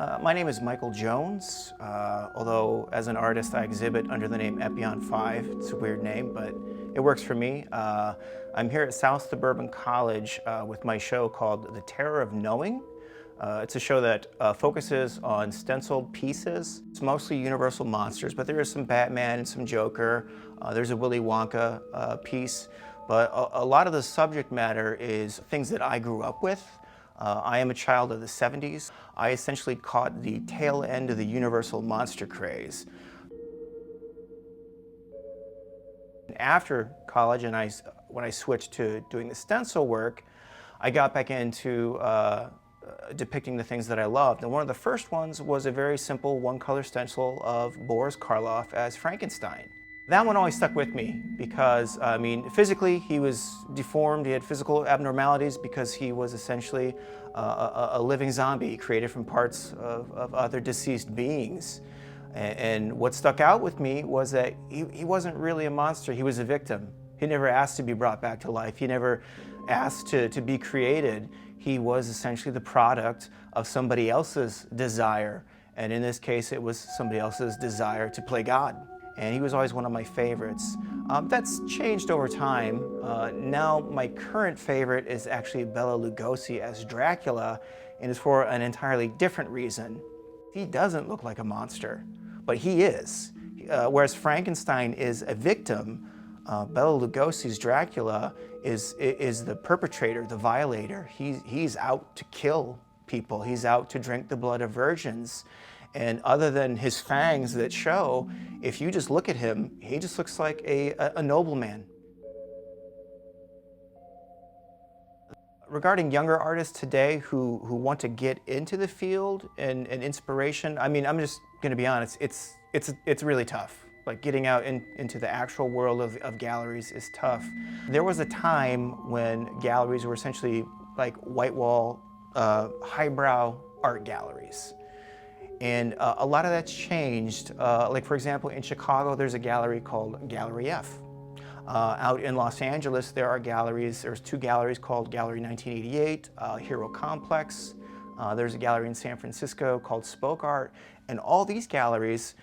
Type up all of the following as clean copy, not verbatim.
My name is Michael Jones, although as an artist I exhibit under the name Epion 5. It's a weird name, but it works for me. I'm here at South Suburban College with my show called The Terror of Knowing. It's a show that focuses on stenciled pieces. It's mostly Universal monsters, but there is some Batman and some Joker. There's a Willy Wonka piece, but a lot of the subject matter is things that I grew up with. I am a child of the 70s. I essentially caught the tail end of the Universal monster craze. After college, and when I switched to doing the stencil work, I got back into depicting the things that I loved. And one of the first ones was a very simple one-color stencil of Boris Karloff as Frankenstein. That one always stuck with me because, I mean, physically he was deformed, he had physical abnormalities because he was essentially a living zombie created from parts of other deceased beings. And what stuck out with me was that he wasn't really a monster, he was a victim. He never asked to be brought back to life, he never asked to be created. He was essentially the product of somebody else's desire. And in this case, it was somebody else's desire to play God. And he was always one of my favorites. That's changed over time. Now my current favorite is actually Bela Lugosi as Dracula, and it's for an entirely different reason. He doesn't look like a monster, but he is. Whereas Frankenstein is a victim, Bela Lugosi's Dracula is the perpetrator, the violator. He's out to kill people. He's out to drink the blood of virgins. And other than his fangs that show, if you just look at him, he just looks like a nobleman. Regarding younger artists today who want to get into the field and inspiration, I mean, I'm just gonna be honest, it's really tough. Like getting out into the actual world of galleries is tough. There was a time when galleries were essentially like white wall, highbrow art galleries. And a lot of that's changed. Like for example, in Chicago, there's a gallery called Gallery F. Out in Los Angeles, there's two galleries called Gallery 1988, Hero Complex. There's a gallery in San Francisco called Spoke Art. And all these galleries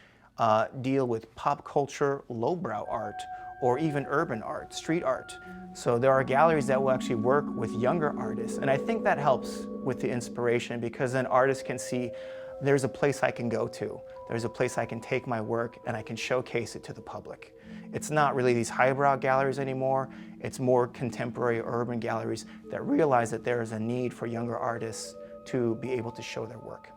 deal with pop culture, lowbrow art, or even urban art, street art. So there are galleries that will actually work with younger artists. And I think that helps with the inspiration because then artists can see there's a place I can go to. There's a place I can take my work and I can showcase it to the public. It's not really these highbrow galleries anymore. It's more contemporary urban galleries that realize that there is a need for younger artists to be able to show their work.